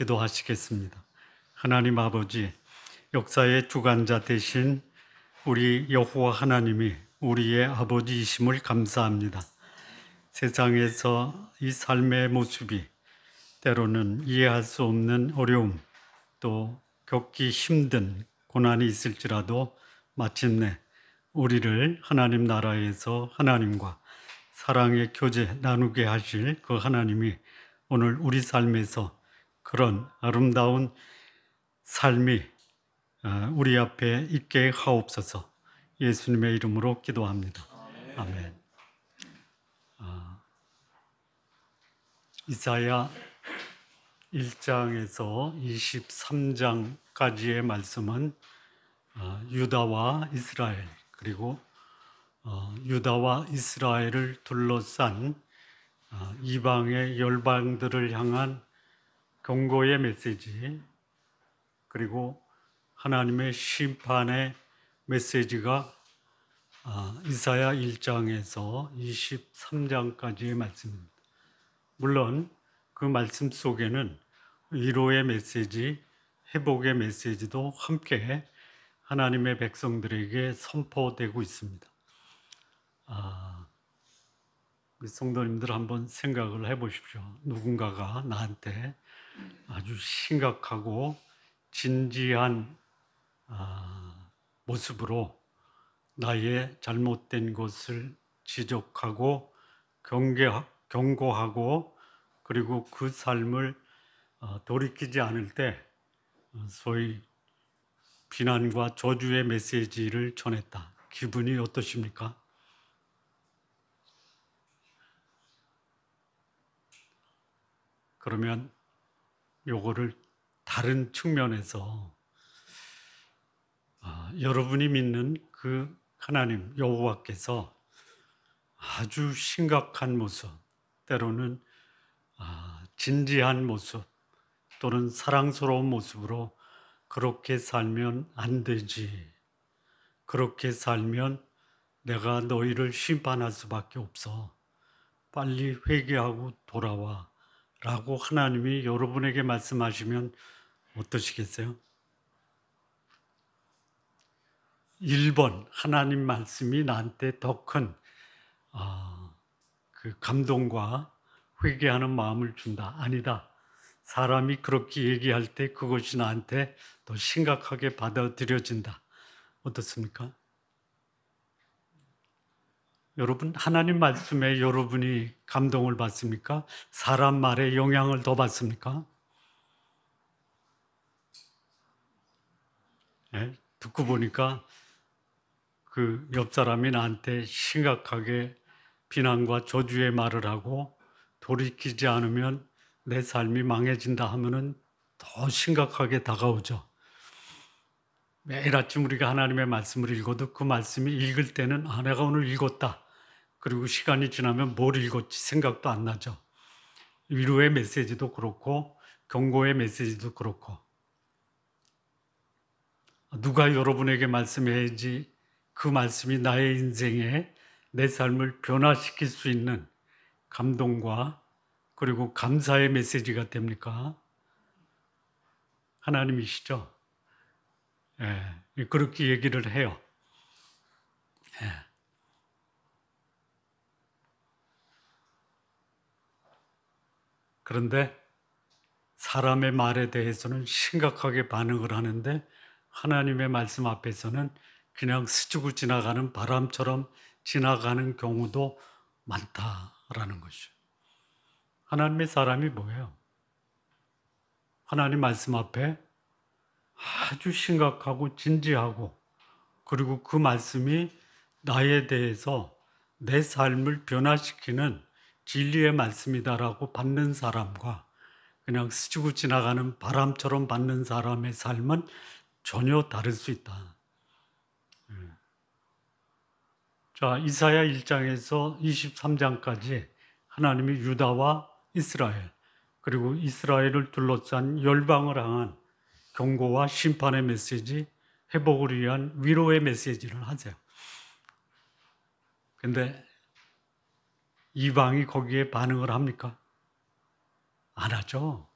기도하시겠습니다. 하나님 아버지, 역사의 주관자 되신 우리 여호와 하나님이 우리의 아버지이심을 감사합니다. 세상에서 이 삶의 모습이 때로는 이해할 수 없는 어려움, 또 겪기 힘든 고난이 있을지라도 마침내 우리를 하나님 나라에서 하나님과 사랑의 교제 나누게 하실 그 하나님이 오늘 우리 삶에서 그런 아름다운 삶이 우리 앞에 있게 하옵소서. 예수님의 이름으로 기도합니다. 아멘. 이사야 1장에서 23장까지의 말씀은 유다와 이스라엘, 그리고 유다와 이스라엘을 둘러싼 이방의 열방들을 향한 경고의 메시지, 그리고 하나님의 심판의 메시지가 이사야 1장에서 23장까지의 말씀입니다. 물론 그 말씀 속에는 위로의 메시지, 회복의 메시지도 함께 하나님의 백성들에게 선포되고 있습니다. 성도님들 한번 생각을 해보십시오. 누군가가 나한테 아주 심각하고 진지한 모습으로 나의 잘못된 것을 지적하고 경고하고 그리고 그 삶을 돌이키지 않을 때 소위 비난과 저주의 메시지를 전했다. 기분이 어떠십니까? 그러면 요거를 다른 측면에서 여러분이 믿는 그 하나님 여호와께서 아주 심각한 모습, 때로는 진지한 모습 또는 사랑스러운 모습으로 그렇게 살면 안 되지. 그렇게 살면 내가 너희를 심판할 수밖에 없어. 빨리 회개하고 돌아와. 라고 하나님이 여러분에게 말씀하시면 어떠시겠어요? 1번 하나님 말씀이 나한테 더 큰 그 감동과 회개하는 마음을 준다. 아니다. 사람이 그렇게 얘기할 때 그것이 나한테 더 심각하게 받아들여진다. 어떻습니까? 여러분, 하나님 말씀에 여러분이 감동을 받습니까? 사람 말에 영향을 더 받습니까? 네? 듣고 보니까 그 옆 사람이 나한테 심각하게 비난과 저주의 말을 하고 돌이키지 않으면 내 삶이 망해진다 하면은 더 심각하게 다가오죠. 매일 아침 우리가 하나님의 말씀을 읽어도 그 말씀이 읽을 때는 내가 오늘 읽었다. 그리고 시간이 지나면 뭘 읽었지 생각도 안 나죠. 위로의 메시지도 그렇고 경고의 메시지도 그렇고 누가 여러분에게 말씀해야지 그 말씀이 나의 인생에 내 삶을 변화시킬 수 있는 감동과 그리고 감사의 메시지가 됩니까? 하나님이시죠? 예, 그렇게 얘기를 해요. 예. 그런데 사람의 말에 대해서는 심각하게 반응을 하는데 하나님의 말씀 앞에서는 그냥 스치고 지나가는 바람처럼 지나가는 경우도 많다라는 것이죠. 하나님의 사람이 뭐예요? 하나님 말씀 앞에 아주 심각하고 진지하고 그리고 그 말씀이 나에 대해서 내 삶을 변화시키는 진리의 말씀이다라고 받는 사람과 그냥 스치고 지나가는 바람처럼 받는 사람의 삶은 전혀 다를 수 있다. 자, 이사야 1장에서 23장까지 하나님이 유다와 이스라엘 그리고 이스라엘을 둘러싼 열방을 향한 경고와 심판의 메시지, 회복을 위한 위로의 메시지를 하세요. 근데 이방이 거기에 반응을 합니까? 안 하죠.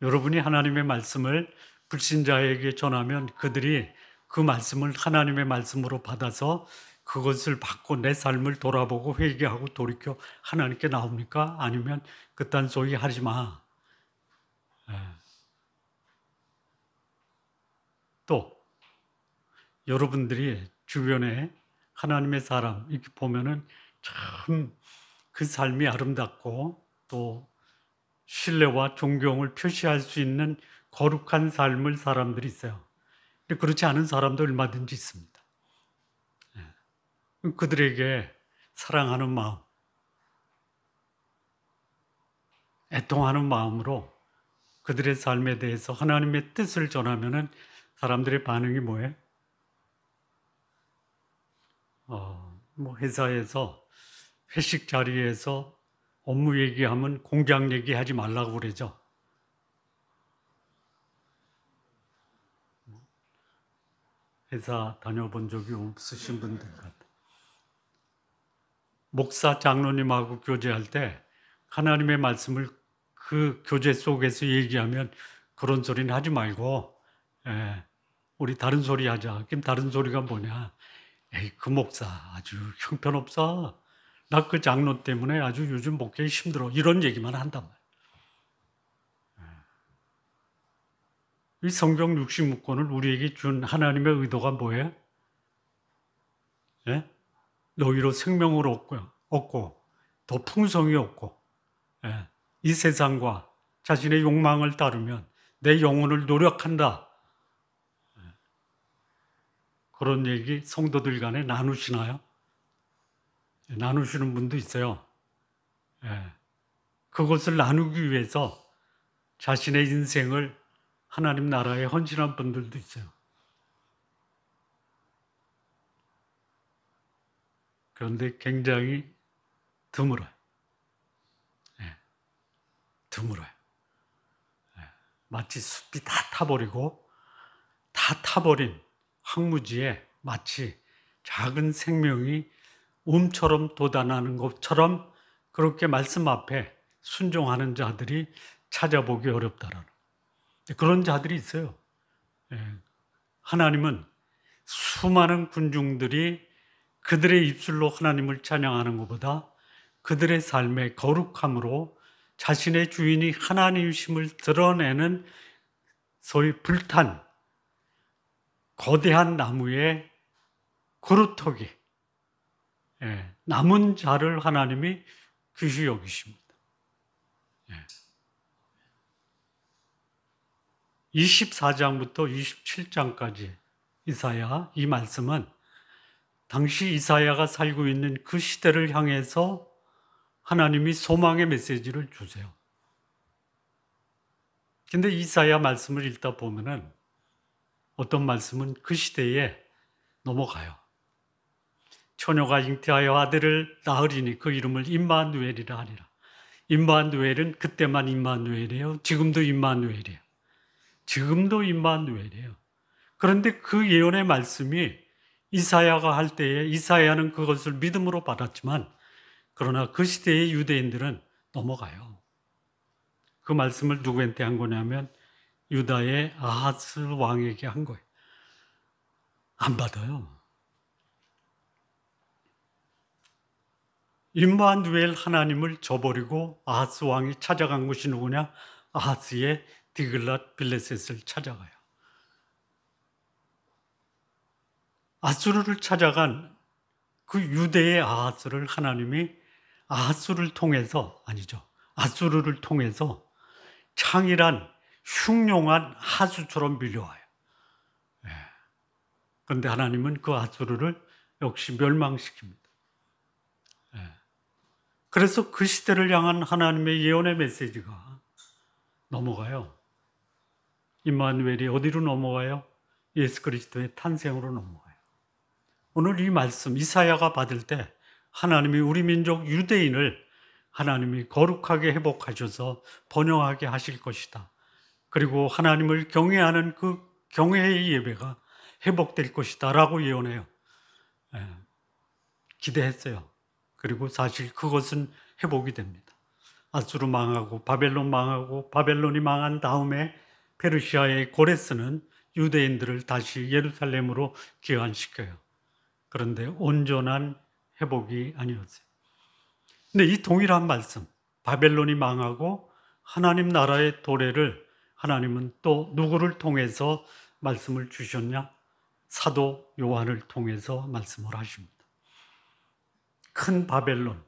여러분이 하나님의 말씀을 불신자에게 전하면 그들이 그 말씀을 하나님의 말씀으로 받아서 그것을 받고 내 삶을 돌아보고 회개하고 돌이켜 하나님께 나옵니까? 아니면 그딴 소리 하지 마. 또 여러분들이 주변에 하나님의 사람 이렇게 보면은 참 그 삶이 아름답고 또 신뢰와 존경을 표시할 수 있는 거룩한 삶을 사람들이 있어요. 근데 그렇지 않은 사람도 얼마든지 있습니다. 그들에게 사랑하는 마음, 애통하는 마음으로 그들의 삶에 대해서 하나님의 뜻을 전하면은 사람들의 반응이 뭐예요? 뭐 회사에서 회식 자리에서 업무 얘기하면 공장 얘기하지 말라고 그러죠. 회사 다녀본 적이 없으신 분들 같아요. 목사 장로님하고 교제할 때 하나님의 말씀을 그 교제 속에서 얘기하면 그런 소리는 하지 말고 우리 다른 소리 하자. 그럼 다른 소리가 뭐냐? 에이, 그 목사 아주 형편없어. 나 그 장로 때문에 아주 요즘 목회에 힘들어. 이런 얘기만 한단 말이야. 이 성경 66권을 우리에게 준 하나님의 의도가 뭐예요? 예? 너희로 생명을 얻고 더 풍성히 얻고 이 세상과 자신의 욕망을 따르면 내 영혼을 노력한다. 그런 얘기 성도들 간에 나누시나요? 나누시는 분도 있어요. 그것을 나누기 위해서 자신의 인생을 하나님 나라에 헌신한 분들도 있어요. 그런데 굉장히 드물어요. 드물어요. 마치 숲이 다 타버린 황무지에 마치 작은 생명이 움처럼 돋아나는 것처럼 그렇게 말씀 앞에 순종하는 자들이 찾아보기 어렵다라는 그런 자들이 있어요. 하나님은 수많은 군중들이 그들의 입술로 하나님을 찬양하는 것보다 그들의 삶의 거룩함으로 자신의 주인이 하나님이심을 드러내는 소위 불탄 거대한 나무의 그루터기 남은 자를 하나님이 귀히 여기십니다. 24장부터 27장까지 이사야 이 말씀은 당시 이사야가 살고 있는 그 시대를 향해서 하나님이 소망의 메시지를 주세요. 근데 이사야 말씀을 읽다 보면은 어떤 말씀은 그 시대에 넘어가요. 처녀가 잉태하여 아들을 낳으리니 그 이름을 임마누엘이라 하리라. 임마누엘은 그때만 임마누엘이에요. 지금도 임마누엘이에요. 지금도 임마누엘이에요. 그런데 그 예언의 말씀이 이사야가 할 때에 이사야는 그것을 믿음으로 받았지만 그러나 그 시대의 유대인들은 넘어가요. 그 말씀을 누구한테 한 거냐면 유다의 아하스 왕에게 한 거예요. 안 받아요. 임마누엘 하나님을 저버리고 아하스 왕이 찾아간 곳이 누구냐? 아하스의 디글랏 빌레셋을 찾아가요. 아수르를 찾아간 그 유대의 아하스를 하나님이 아하스를 통해서 아수르를 통해서 창일한 흉룡한 하수처럼 밀려와요. 그런데 하나님은 그 아수르를 역시 멸망시킵니다. 그래서 그 시대를 향한 하나님의 예언의 메시지가 넘어가요. 임마누엘이 어디로 넘어가요? 예수 그리스도의 탄생으로 넘어가요. 오늘 이 말씀 이사야가 받을 때 하나님이 우리 민족 유대인을 하나님이 거룩하게 회복하셔서 번영하게 하실 것이다. 그리고 하나님을 경외하는 그 경외의 예배가 회복될 것이다 라고 예언해요. 기대했어요. 그리고 사실 그것은 회복이 됩니다. 아수르 망하고 바벨론 망하고 바벨론이 망한 다음에 페르시아의 고레스는 유대인들을 다시 예루살렘으로 귀환시켜요. 그런데 온전한 회복이 아니었어요. 근데 이 동일한 말씀, 바벨론이 망하고 하나님 나라의 도래를 하나님은 또 누구를 통해서 말씀을 주셨냐? 사도 요한을 통해서 말씀을 하십니다. 큰 바벨론,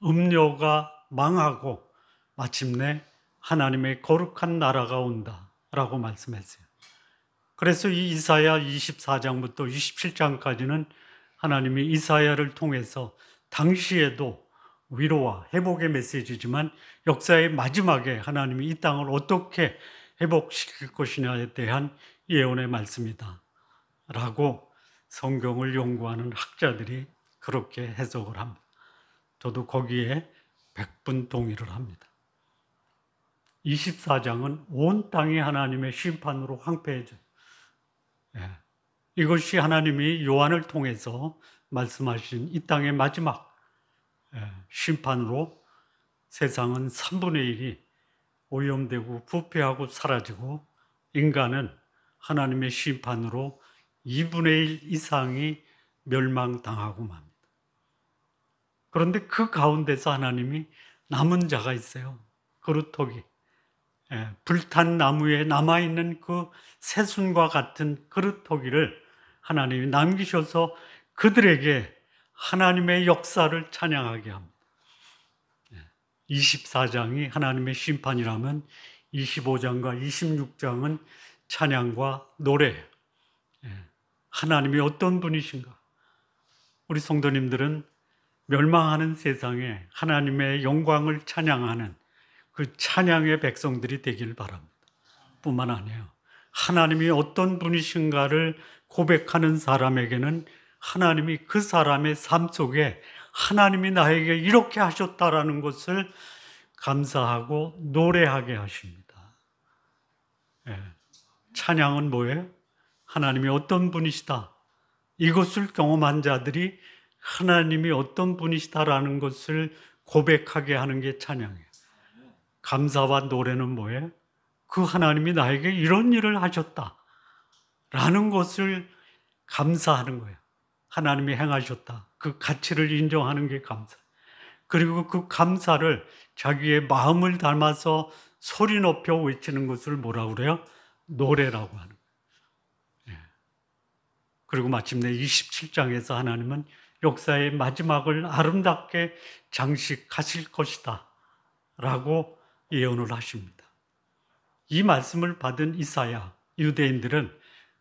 음료가 망하고 마침내 하나님의 거룩한 나라가 온다라고 말씀했어요. 그래서 이 이사야 24장부터 27장까지는 하나님이 이사야를 통해서 당시에도 위로와 회복의 메시지지만 역사의 마지막에 하나님이 이 땅을 어떻게 회복시킬 것이냐에 대한 예언의 말씀이다 라고 성경을 연구하는 학자들이 그렇게 해석을 합니다. 저도 거기에 100분 동의를 합니다. 24장은 온 땅이 하나님의 심판으로 황폐해져요. 이것이 하나님이 요한을 통해서 말씀하신 이 땅의 마지막 심판으로 세상은 3분의 1이 오염되고 부패하고 사라지고 인간은 하나님의 심판으로 2분의 1 이상이 멸망당하고 맙니다. 그런데 그 가운데서 하나님이 남은 자가 있어요. 그루터기. 불탄 나무에 남아있는 그 새순과 같은 그루터기를 하나님이 남기셔서 그들에게 하나님의 역사를 찬양하게 합니다. 24장이 하나님의 심판이라면 25장과 26장은 찬양과 노래. 하나님이 어떤 분이신가? 우리 성도님들은 멸망하는 세상에 하나님의 영광을 찬양하는 그 찬양의 백성들이 되길 바랍니다. 뿐만 아니에요. 하나님이 어떤 분이신가를 고백하는 사람에게는 하나님이 그 사람의 삶 속에 하나님이 나에게 이렇게 하셨다라는 것을 감사하고 노래하게 하십니다. 찬양은 뭐예요? 하나님이 어떤 분이시다. 이것을 경험한 자들이 하나님이 어떤 분이시다라는 것을 고백하게 하는 게 찬양이에요. 감사와 노래는 뭐예요? 그 하나님이 나에게 이런 일을 하셨다라는 것을 감사하는 거예요. 하나님이 행하셨다. 그 가치를 인정하는 게 감사. 그리고 그 감사를 자기의 마음을 담아서 소리 높여 외치는 것을 뭐라고 그래요? 노래라고 하는 거예요. 그리고 마침내 27장에서 하나님은 역사의 마지막을 아름답게 장식하실 것이다 라고 예언을 하십니다. 이 말씀을 받은 이사야, 유대인들은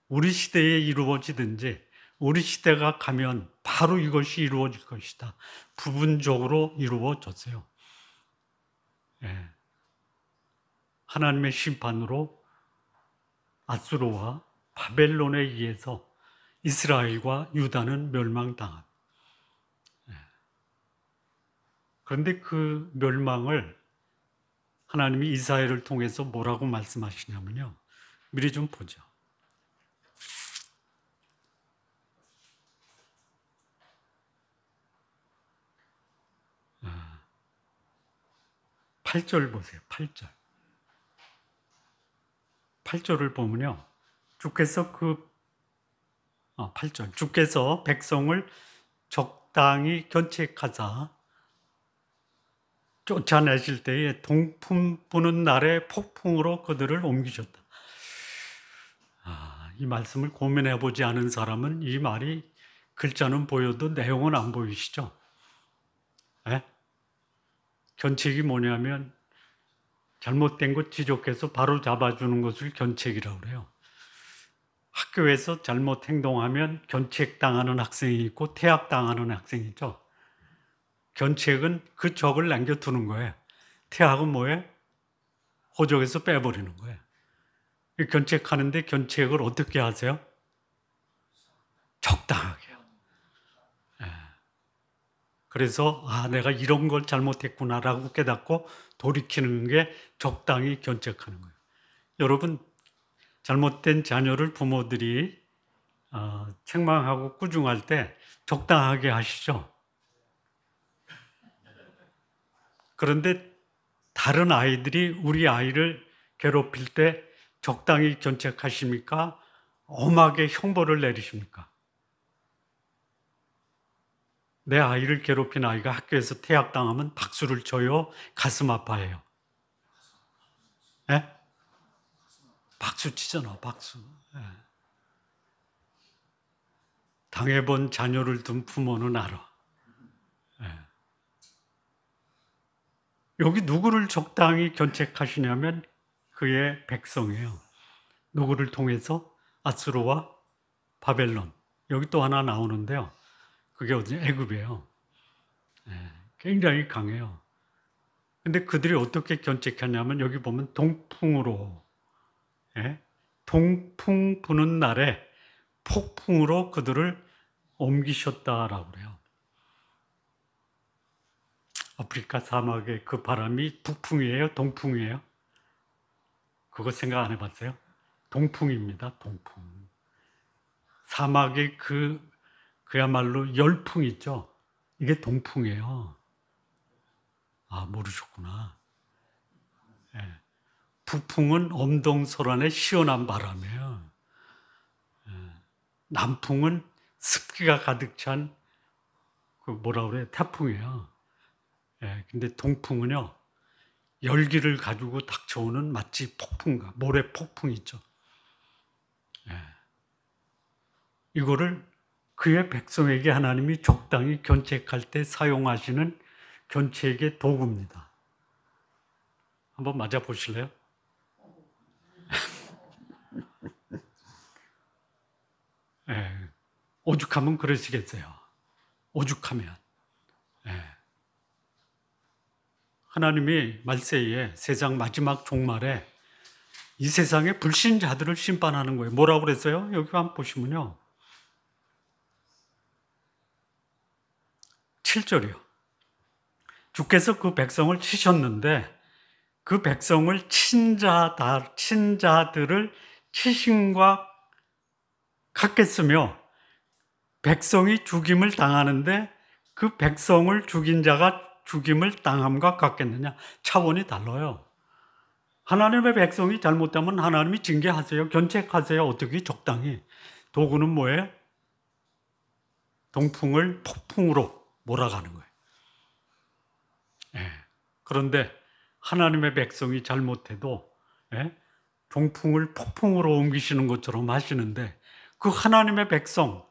우리 시대에 이루어지든지 우리 시대가 가면 바로 이것이 이루어질 것이다. 부분적으로 이루어졌어요. 하나님의 심판으로 아수르와 바벨론에 의해서 이스라엘과 유다는 멸망당합니다. 그런데 그 멸망을 하나님이 이사야를 통해서 뭐라고 말씀하시냐면요. 미리 좀 보죠. 8절 보세요. 8절. 8절을 보면요. 주께서 8절. 주께서 백성을 적당히 견책하사 쫓아내실 때에 동품 부는 날에 폭풍으로 그들을 옮기셨다. 이 말씀을 고민해 보지 않은 사람은 이 말이 글자는 보여도 내용은 안 보이시죠? 견책이 뭐냐면 잘못된 것 지적해서 바로 잡아주는 것을 견책이라고 그래요. 학교에서 잘못 행동하면 견책당하는 학생이 있고 퇴학당하는 학생이 있죠. 견책은 그 적을 남겨두는 거예요. 퇴학은 뭐예요? 호적에서 빼버리는 거예요. 견책하는데 견책을 어떻게 하세요? 적당하게요. 그래서 내가 이런 걸 잘못했구나라고 깨닫고 돌이키는 게 적당히 견책하는 거예요. 여러분, 잘못된 자녀를 부모들이 책망하고 꾸중할 때 적당하게 하시죠. 그런데 다른 아이들이 우리 아이를 괴롭힐 때 적당히 견책하십니까? 엄하게 형벌을 내리십니까? 내 아이를 괴롭힌 아이가 학교에서 퇴학당하면 박수를 쳐요? 가슴 아파해요? 예? 박수 치잖아, 박수. 예. 당해본 자녀를 둔 부모는 알아. 예. 여기 누구를 적당히 견책하시냐면 그의 백성이에요. 누구를 통해서? 아수르와 바벨론. 여기 또 하나 나오는데요. 그게 어디 애굽이에요. 예. 굉장히 강해요. 근데 그들이 어떻게 견책하냐면 여기 보면 동풍으로, 예? 동풍 부는 날에 폭풍으로 그들을 옮기셨다라고 그래요. 아프리카 사막의 그 바람이 북풍이에요? 동풍이에요? 그거 생각 안 해봤어요? 동풍입니다. 동풍. 사막의 그야말로 열풍 있죠? 이게 동풍이에요. 아, 모르셨구나. 예. 북풍은 엄동설안의 시원한 바람이에요. 예. 남풍은 습기가 가득 찬 그 뭐라 그래? 태풍이에요. 예. 근데 동풍은요, 열기를 가지고 닥쳐오는 마치 폭풍과 모래 폭풍 있죠. 예. 이거를 그의 백성에게 하나님이 적당히 견책할 때 사용하시는 견책의 도구입니다. 한번 맞아 보실래요? 예. 오죽하면 그러시겠어요. 오죽하면. 예. 하나님이 말세에 세상 마지막 종말에 이 세상의 불신자들을 심판하는 거예요. 뭐라고 그랬어요? 여기 한번 보시면요. 7절이요. 주께서 그 백성을 치셨는데 그 백성을 친자들을 치심과 같겠으며 백성이 죽임을 당하는데 그 백성을 죽인 자가 죽임을 당함과 같겠느냐? 차원이 달라요. 하나님의 백성이 잘못하면 하나님이 징계하세요. 견책하세요. 어떻게 적당히. 도구는 뭐예요? 동풍을 폭풍으로 몰아가는 거예요. 예. 그런데 하나님의 백성이 잘못해도 예? 동풍을 폭풍으로 옮기시는 것처럼 하시는데 그 하나님의 백성,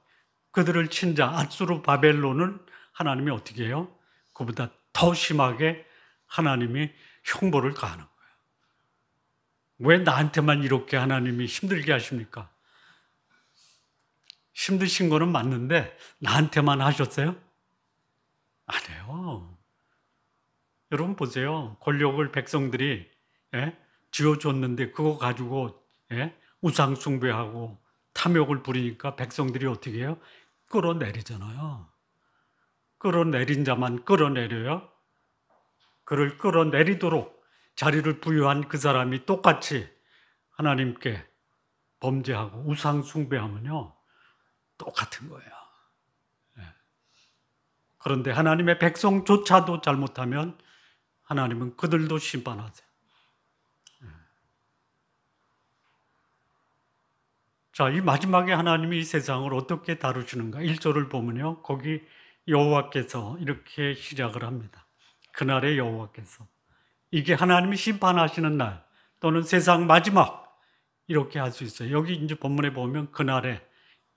그들을 친자 아수르 바벨론을 하나님이 어떻게 해요? 그보다 더 심하게 하나님이 형벌을 가하는 거예요. 왜 나한테만 이렇게 하나님이 힘들게 하십니까? 힘드신 거는 맞는데 나한테만 하셨어요? 아니에요. 여러분 보세요. 권력을 백성들이 예? 쥐어줬는데 그거 가지고 예? 우상 숭배하고 탐욕을 부리니까 백성들이 어떻게 해요? 끌어내리잖아요. 끌어내린 자만 끌어내려요. 그를 끌어내리도록 자리를 부여한 그 사람이 똑같이 하나님께 범죄하고 우상 숭배하면요. 똑같은 거예요. 예. 그런데 하나님의 백성조차도 잘못하면 하나님은 그들도 심판하세요. 자, 이 마지막에 하나님이 이 세상을 어떻게 다루시는가? 1절을 보면요. 거기 여호와께서 이렇게 시작을 합니다. 그날의 여호와께서. 이게 하나님이 심판하시는 날 또는 세상 마지막 이렇게 할 수 있어요. 여기 이제 본문에 보면 그날에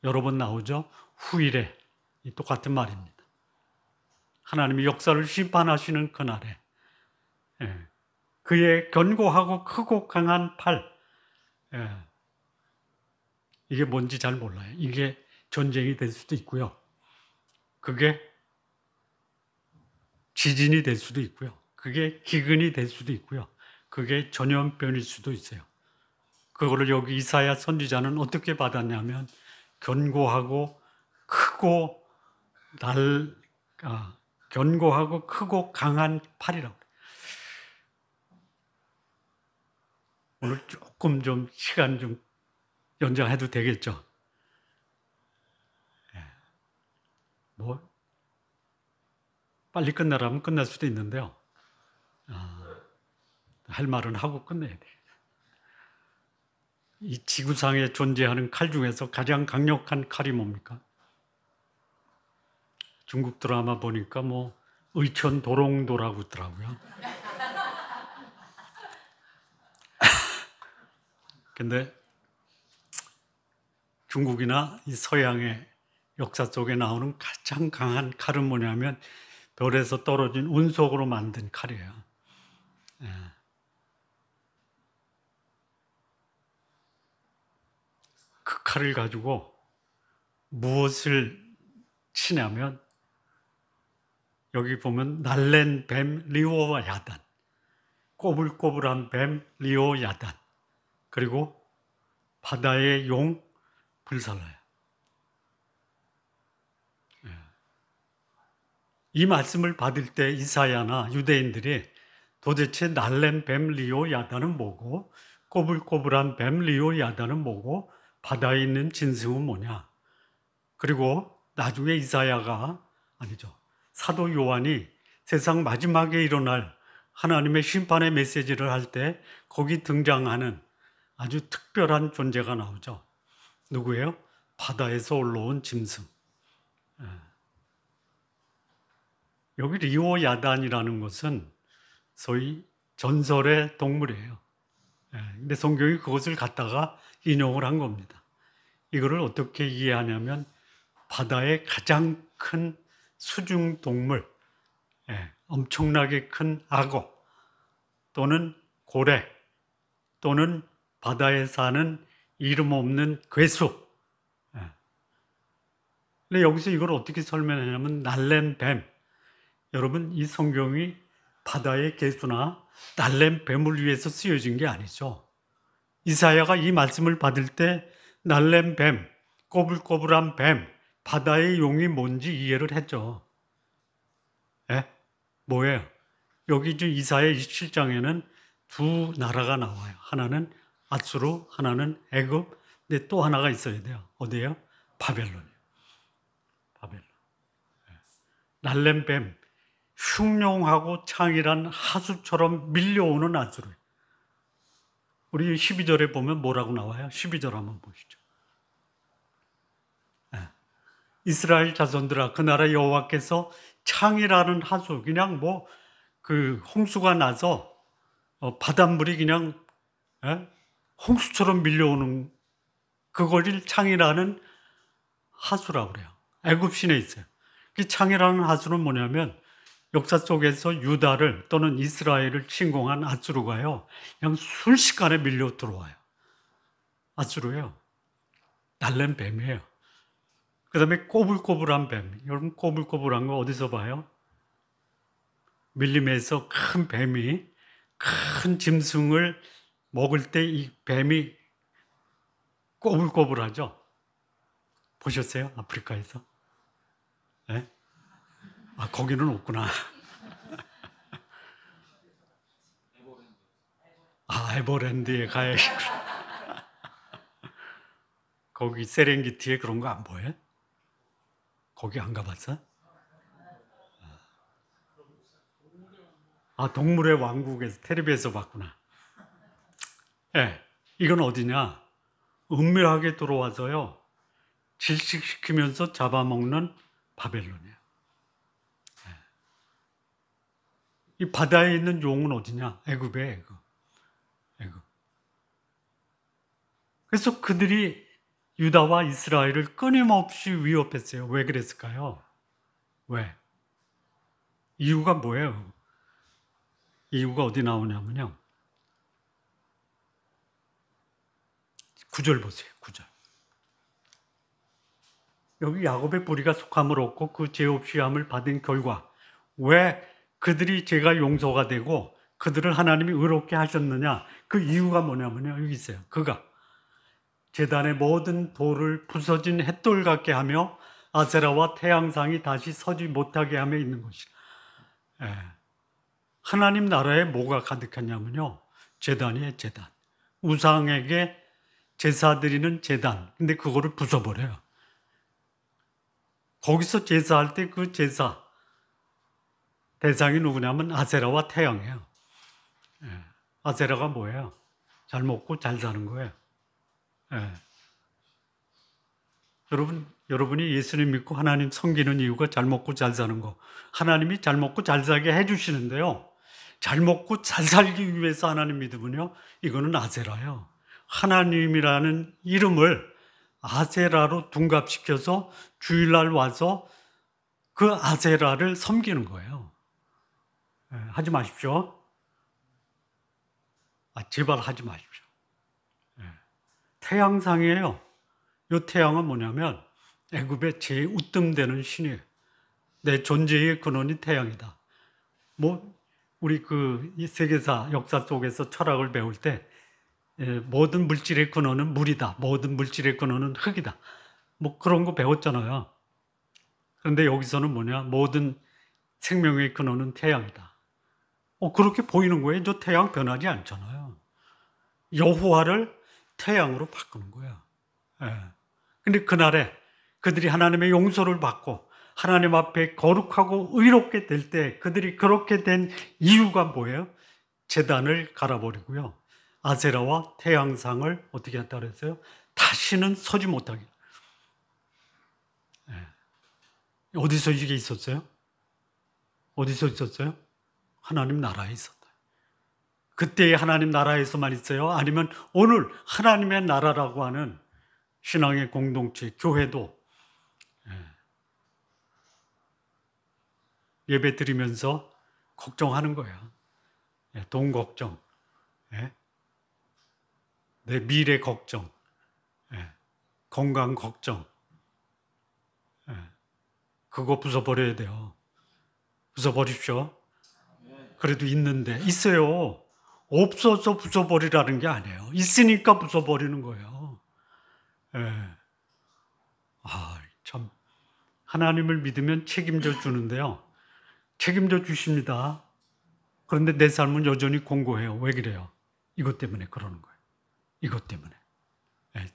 여러 번 나오죠. 후일에 똑같은 말입니다. 하나님이 역사를 심판하시는 그날에 예. 그의 견고하고 크고 강한 팔 예. 이게 뭔지 잘 몰라요. 이게 전쟁이 될 수도 있고요. 그게 지진이 될 수도 있고요. 그게 기근이 될 수도 있고요. 그게 전염병일 수도 있어요. 그거를 여기 이사야 선지자는 어떻게 받았냐면 견고하고 크고 견고하고 크고 강한 팔이라고. 오늘 조금 좀 시간 좀 연장해도 되겠죠? 뭐 빨리 끝나라면 끝날 수도 있는데요. 할 말은 하고 끝내야 돼. 이 지구상에 존재하는 칼 중에서 가장 강력한 칼이 뭡니까? 중국 드라마 보니까 뭐 의천 도롱도라고 있더라고요. 근데 중국이나 이 서양의 역사 속에 나오는 가장 강한 칼은 뭐냐면 별에서 떨어진 운석으로 만든 칼이에요. 예. 그 칼을 가지고 무엇을 치냐면 여기 보면 날랜 뱀 리오와 야단, 꼬불꼬불한 뱀 리오 야단, 그리고 바다의 용 불살라요. 이 말씀을 받을 때 이사야나 유대인들이 도대체 날랜 뱀 리오 야단은 뭐고 꼬불꼬불한 뱀 리오 야단은 뭐고 바다에 있는 짐승은 뭐냐. 그리고 나중에 이사야가 아니죠. 사도 요한이 세상 마지막에 일어날 하나님의 심판의 메시지를 할 때 거기 등장하는 아주 특별한 존재가 나오죠. 누구예요? 바다에서 올라온 짐승. 여기 리오 야단이라는 것은 소위 전설의 동물이에요. 근데 성경이 그것을 갖다가 인용을 한 겁니다. 이거를 어떻게 이해하냐면 바다의 가장 큰 수중 동물, 엄청나게 큰 악어 또는 고래 또는 바다에 사는 이름 없는 괴수. 근데 여기서 이걸 어떻게 설명하냐면 날랜 뱀. 여러분 이 성경이 바다의 괴수나 날랜 뱀을 위해서 쓰여진 게 아니죠. 이사야가 이 말씀을 받을 때 날랜 뱀, 꼬불꼬불한 뱀, 바다의 용이 뭔지 이해를 했죠. 뭐예요? 여기 이사야 27장에는 두 나라가 나와요. 하나는 아수르, 하나는 애굽, 근데 또 하나가 있어야 돼요. 어디예요? 바벨론이에요. 바벨론. 날랜 뱀, 흉룡하고 창이란 하수처럼 밀려오는 아수르. 우리 12절에 보면 뭐라고 나와요? 12절 한번 보시죠. 이스라엘 자손들아 그 나라 여호와께서 창이라는 하수, 그냥 뭐 그 홍수가 나서 바닷물이 그냥 홍수처럼 밀려오는 그거를 창이라는 하수라고 그래요. 애굽 시내에 있어요. 그 창이라는 하수는 뭐냐면 역사 속에서 유다를 또는 이스라엘을 침공한 아수르가요. 그냥 순식간에 밀려 들어와요. 아수르예요. 날랜 뱀이에요. 그 다음에 꼬불꼬불한 뱀. 여러분 꼬불꼬불한 거 어디서 봐요? 밀림에서 큰 뱀이 큰 짐승을 먹을 때 이 뱀이 꼬불꼬불하죠? 보셨어요? 아프리카에서? 네? 아, 거기는 없구나. 아, 에버랜드에 가야겠구나. 거기 세렝게티에 그런 거 안 보여요? 거기 안 가봤어? 아, 동물의 왕국에서 텔레비에서 봤구나. 이건 어디냐? 은밀하게 들어와서요. 질식시키면서 잡아먹는 바벨론이에요. 이 바다에 있는 용은 어디냐? 애굽에 애굽. 그래서 그들이 유다와 이스라엘을 끊임없이 위협했어요. 왜 그랬을까요? 왜? 이유가 뭐예요? 이유가 어디 나오냐면요. 9절 보세요. 9절. 여기 야곱의 뿌리가 속함을 얻고 그 죄 없이 함을 받은 결과 왜 그들이 죄가 용서가 되고 그들을 하나님이 의롭게 하셨느냐? 그 이유가 뭐냐면요. 여기 있어요. 그가 제단의 모든 돌을 부서진 햇돌 같게 하며 아세라와 태양상이 다시 서지 못하게 하며 있는 것이다. 하나님 나라에 뭐가 가득하냐면요. 제단이에요. 제단. 우상에게 제사 드리는 제단. 근데 그거를 부숴버려요. 거기서 제사할 때 그 제사 대상이 누구냐면 아세라와 태양이에요. 아세라가 뭐예요? 잘 먹고 잘 사는 거예요. 예. 여러분이 예수님 믿고 하나님 섬기는 이유가 잘 먹고 잘 사는 거. 하나님이 잘 먹고 잘 살게 해주시는데요. 잘 먹고 잘 살기 위해서 하나님 믿으면요. 이거는 아세라예요. 하나님이라는 이름을 아세라로 둔갑시켜서 주일날 와서 그 아세라를 섬기는 거예요. 예, 하지 마십시오. 제발 하지 마십시오. 예. 태양상이에요. 이 태양은 뭐냐면 애굽의 제일 웃뜸되는 신이에요. 내 존재의 근원이 태양이다. 우리 이 세계사 역사 속에서 철학을 배울 때 모든 물질의 근원은 물이다. 모든 물질의 근원은 흙이다. 그런 거 배웠잖아요. 그런데 여기서는 모든 생명의 근원은 태양이다. 그렇게 보이는 거예요. 저 태양 변하지 않잖아요. 여호와를 태양으로 바꾸는 거야. 예. 근데 그날에 그들이 하나님의 용서를 받고 하나님 앞에 거룩하고 의롭게 될 때 그들이 그렇게 된 이유가 뭐예요? 제단을 갈아버리고요. 아세라와 태양상을 어떻게 했다 그랬어요? 다시는 서지 못하게. 예. 어디서 이게 있었어요? 어디서 있었어요? 하나님 나라에 있었다. 그때의 하나님 나라에서만 있어요? 아니면 오늘 하나님의 나라라고 하는 신앙의 공동체, 교회도 예배 드리면서 걱정하는 거야. 돈 걱정, 내 미래 걱정, 건강 걱정. 그거 부숴버려야 돼요. 부숴버립시오. 그래도 있어요. 없어서 부숴버리라는 게 아니에요. 있으니까 부숴버리는 거예요. 참. 하나님을 믿으면 책임져 주는데요. 책임져 주십니다. 그런데 내 삶은 여전히 공고해요. 왜 그래요? 이것 때문에 그러는 거예요. 이것 때문에.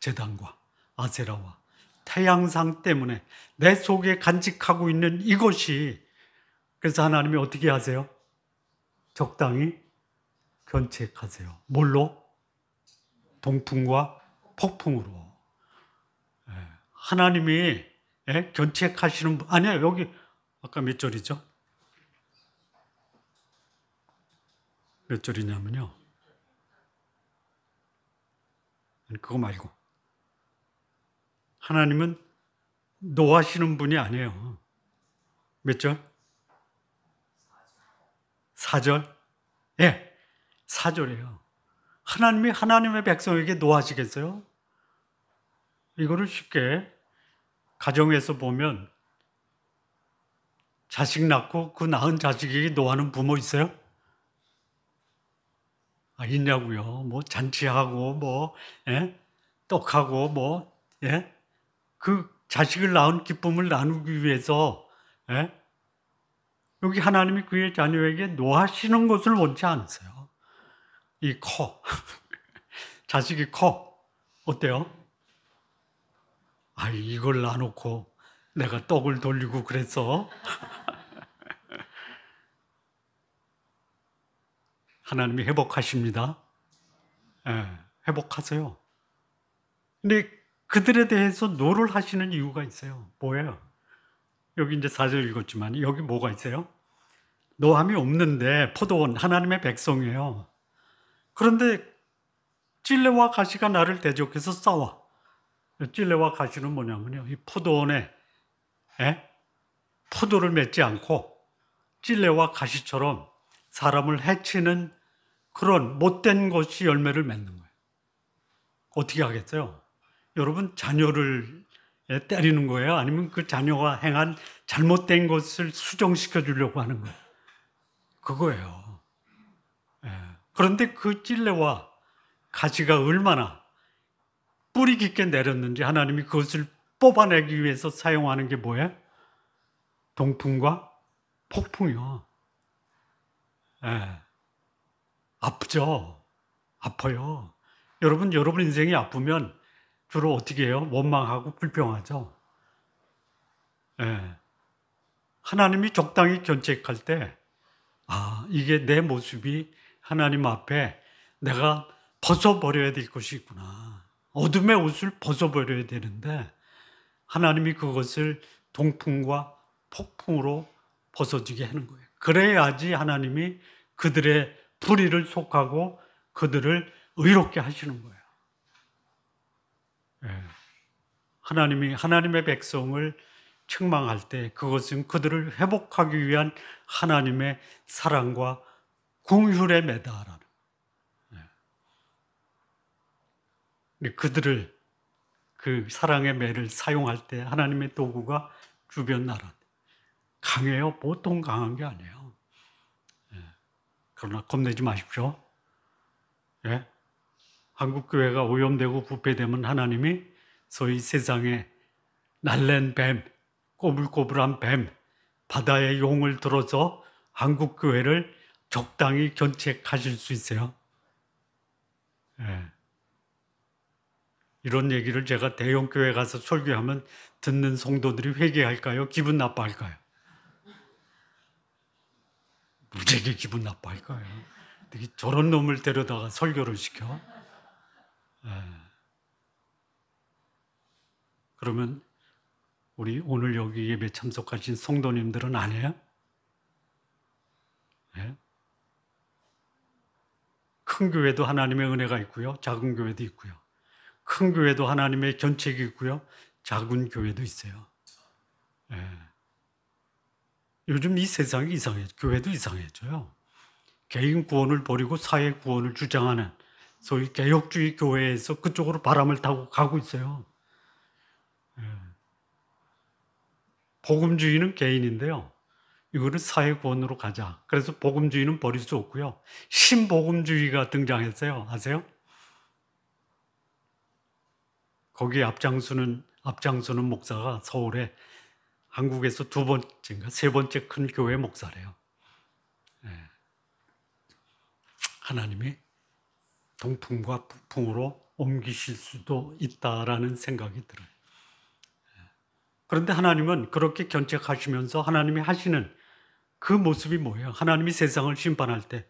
제단과 아세라와 태양상 때문에 내 속에 간직하고 있는 이것이, 그래서 하나님이 어떻게 하세요? 적당히 견책하세요. 뭘로? 동풍과 폭풍으로. 하나님이 견책하시는 분, 아니야, 여기 아까 몇 절이죠? 몇 절이냐면요. 그거 말고. 하나님은 노하시는 분이 아니에요. 몇 절? 4절? 예, 4절이에요. 하나님이 하나님의 백성에게 노하시겠어요? 이거를 쉽게 가정에서 보면 자식 낳고 그 낳은 자식에게 노하는 부모 있어요? 있냐고요. 잔치하고 떡하고 그 자식을 낳은 기쁨을 나누기 위해서 여기 하나님이 그의 자녀에게 노하시는 것을 원치 않으세요. 자식이 커. 어때요? 이걸 놔놓고 내가 떡을 돌리고 그랬어. 하나님이 회복하십니다. 회복하세요. 근데 그들에 대해서 노를 하시는 이유가 있어요. 뭐예요? 여기 이제 4절 읽었지만 여기 뭐가 있어요? 노함이 없는데 포도원 하나님의 백성이에요. 그런데 찔레와 가시가 나를 대적해서 싸워. 찔레와 가시는 뭐냐면요. 이 포도원에 포도를 맺지 않고 찔레와 가시처럼 사람을 해치는 그런 못된 것이 열매를 맺는 거예요. 어떻게 하겠어요? 여러분 자녀를 때리는 거예요? 아니면 그 자녀가 행한 잘못된 것을 수정시켜 주려고 하는 거예요? 그거예요. 그런데 그 찔레와 가시가 얼마나 뿌리 깊게 내렸는지 하나님이 그것을 뽑아내기 위해서 사용하는 게 뭐예요? 동풍과 폭풍이요. 아프죠? 아파요. 여러분 인생이 아프면 주로 어떻게 해요? 원망하고 불평하죠. 하나님이 적당히 견책할 때, 이게 내 모습이 하나님 앞에 내가 벗어버려야 될 것이 있구나. 어둠의 옷을 벗어버려야 되는데 하나님이 그것을 동풍과 폭풍으로 벗어지게 하는 거예요. 그래야지 하나님이 그들의 불의를 속하고 그들을 의롭게 하시는 거예요. 예. 하나님이 하나님의 백성을 책망할 때 그것은 그들을 회복하기 위한 하나님의 사랑과 긍휼에 매다라는. 그들을 그 사랑의 매를 사용할 때 하나님의 도구가 주변 나라 강해요. 보통 강한 게 아니에요. 그러나 겁내지 마십시오. 예? 한국 교회가 오염되고 부패되면 하나님이 소위 세상에 날랜 뱀, 꼬불꼬불한 뱀, 바다의 용을 들어서 한국 교회를 적당히 견책하실 수 있어요. 예. 이런 얘기를 제가 대형 교회 가서 설교하면 듣는 성도들이 회개할까요? 기분 나빠할까요? 무지하게 기분 나빠할까요? 저런 놈을 데려다가 설교를 시켜? 예. 그러면 우리 오늘 여기 예배 참석하신 성도님들은 아니에요? 예? 큰 교회도 하나님의 은혜가 있고요. 작은 교회도 있고요. 큰 교회도 하나님의 견책이 있고요. 작은 교회도 있어요. 예. 요즘 이 세상이 이상해. 교회도 이상해져요. 개인 구원을 버리고 사회 구원을 주장하는 소위 개혁주의 교회에서 그쪽으로 바람을 타고 가고 있어요. 예. 복음주의는 개인인데요. 이거를 사회 구원으로 가자. 그래서 복음주의는 버릴 수 없고요. 신복음주의가 등장했어요. 아세요? 거기에 앞장서는 목사가 서울에 한국에서 두 번째인가 세 번째 큰 교회 목사래요. 예. 하나님이 동풍과 북풍으로 옮기실 수도 있다라는 생각이 들어요. 그런데 하나님은 그렇게 견책하시면서 하나님이 하시는 그 모습이 뭐예요? 하나님이 세상을 심판할 때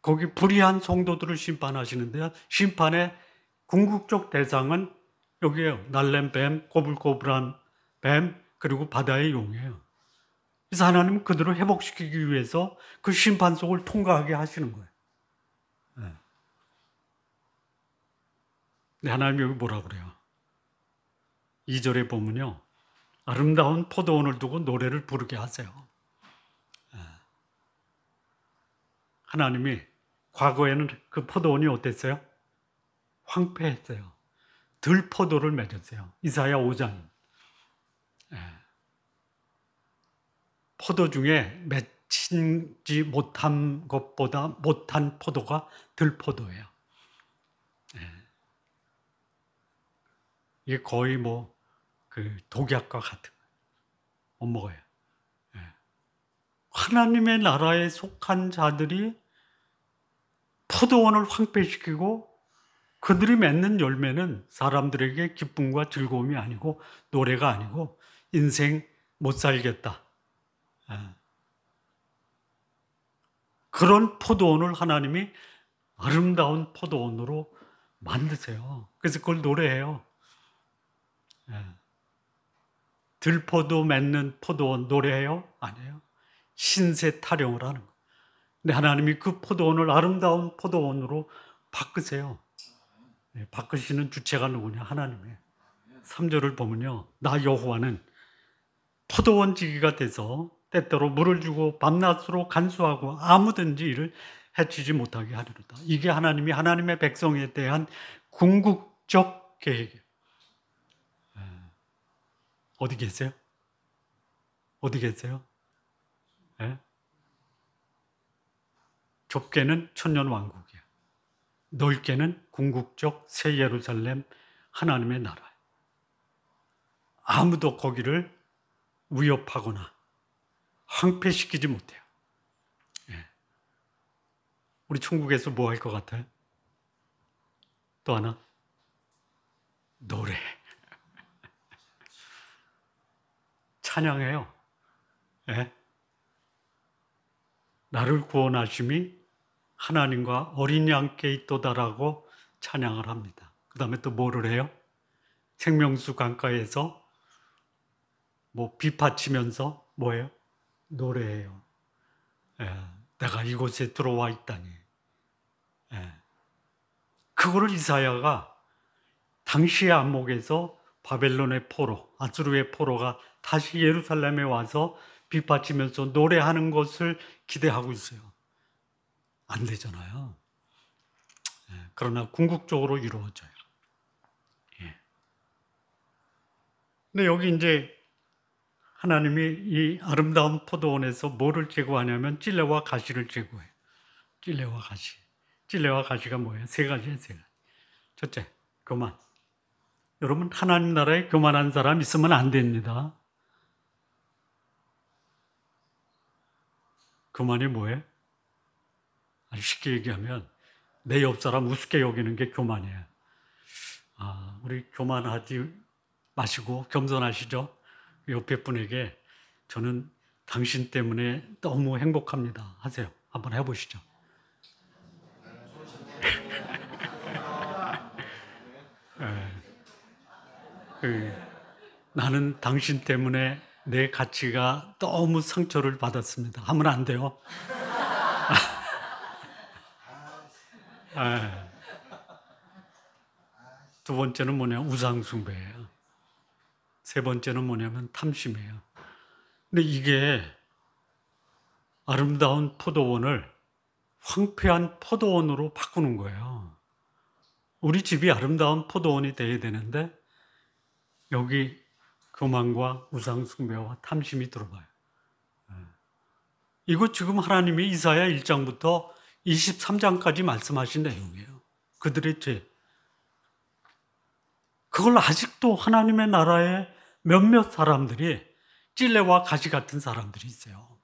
거기 불의한 성도들을 심판하시는데요. 심판의 궁극적 대상은 여기에요. 날랜 뱀, 꼬불꼬불한 뱀, 그리고 바다의 용이에요. 그래서 하나님은 그들을 회복시키기 위해서 그 심판 속을 통과하게 하시는 거예요. 네. 근데 하나님이 여기 뭐라 그래요? 2절에 보면요. 아름다운 포도원을 두고 노래를 부르게 하세요. 하나님이 과거에는 그 포도원이 어땠어요? 황폐했어요. 들포도를 맺었어요. 이사야 5장. 포도 중에 맺히지 못한 것보다 못한 포도가 들포도예요. 이게 거의 그 독약과 같은 거예요. 못 먹어요. 하나님의 나라에 속한 자들이 포도원을 황폐시키고 그들이 맺는 열매는 사람들에게 기쁨과 즐거움이 아니고 노래가 아니고 인생 못 살겠다. 그런 포도원을 하나님이 아름다운 포도원으로 만드세요. 그래서 그걸 노래해요. 들포도 맺는 포도원 노래해요? 아니에요. 신세 타령을 하는 거예요. 근데 하나님이 그 포도원을 아름다운 포도원으로 바꾸세요. 바꾸시는 주체가 누구냐? 하나님이에요. 3절을 보면요. 나 여호와는 포도원지기가 돼서 때때로 물을 주고 밤낮으로 간수하고 아무든지 이를 해치지 못하게 하리로다. 이게 하나님의 백성에 대한 궁극적 계획이에요. 어디 계세요? 어디 계세요? 네? 좁게는 천년왕국이에요. 넓게는 궁극적 새 예루살렘 하나님의 나라예요. 아무도 거기를 위협하거나 황폐시키지 못해요. 예. 우리 천국에서 뭐 할 것 같아요? 또 하나? 노래. 찬양해요. 예? 나를 구원하심이 하나님과 어린 양께 있도다라고 찬양을 합니다. 그 다음에 또 뭐를 해요? 생명수 강가에서 뭐 비파치면서 뭐예요? 노래해요. 내가 이곳에 들어와 있다니. 그거를 이사야가 당시의 안목에서 바벨론의 포로, 아수르의 포로가 다시 예루살렘에 와서 비파치면서 노래하는 것을 기대하고 있어요. 안 되잖아요. 그러나 궁극적으로 이루어져요. 근데 여기 이제 하나님이 이 아름다운 포도원에서 뭐를 제거하냐면 찔레와 가시를 제거해요. 찔레와 가시. 찔레와 가시가 뭐예요? 세 가지예요, 세 가지. 첫째, 교만. 여러분, 하나님 나라에 교만한 사람 있으면 안 됩니다. 교만이 뭐예요? 아주 쉽게 얘기하면 내 옆 사람 우습게 여기는 게 교만이에요. 우리 교만하지 마시고 겸손하시죠? 옆에 분에게 저는 당신 때문에 너무 행복합니다. 하세요. 한번 해보시죠. 나는 당신 때문에 내 가치가 너무 상처를 받았습니다. 하면 안 돼요. 두 번째는 뭐냐면 우상숭배예요. 세 번째는 뭐냐면 탐심이에요. 근데 이게 아름다운 포도원을 황폐한 포도원으로 바꾸는 거예요. 우리 집이 아름다운 포도원이 돼야 되는데 여기 교만과 우상숭배와 탐심이 들어가요. 이거 지금 하나님이 이사야 1장부터 23장까지 말씀하신 내용이에요. 그들의 죄. 그걸 아직도 하나님의 나라에 몇몇 사람들이 찔레와 가시 같은 사람들이 있어요.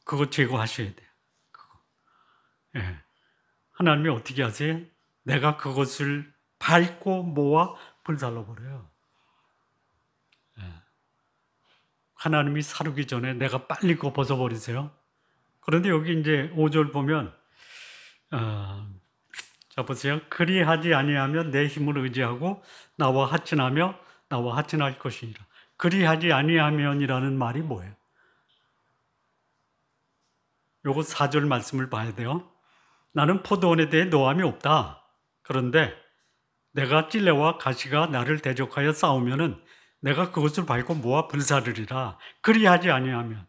그거 제거하셔야 돼요. 그거. 하나님이 어떻게 하세요? 내가 그것을 밟고 모아 불살라 버려요. 하나님이 사르기 전에 내가 빨리 그거 벗어버리세요. 그런데 여기 이제 5절 보면 자 보세요. 그리하지 아니하면 내 힘을 의지하고 나와 하친할 것이니라. 그리하지 아니하면이라는 말이 뭐예요? 요거 4절 말씀을 봐야 돼요. 나는 포도원에 대해 노함이 없다. 그런데 내가 찔레와 가시가 나를 대적하여 싸우면은 내가 그것을 밟고 모아 불사르리라. 그리하지 아니하면.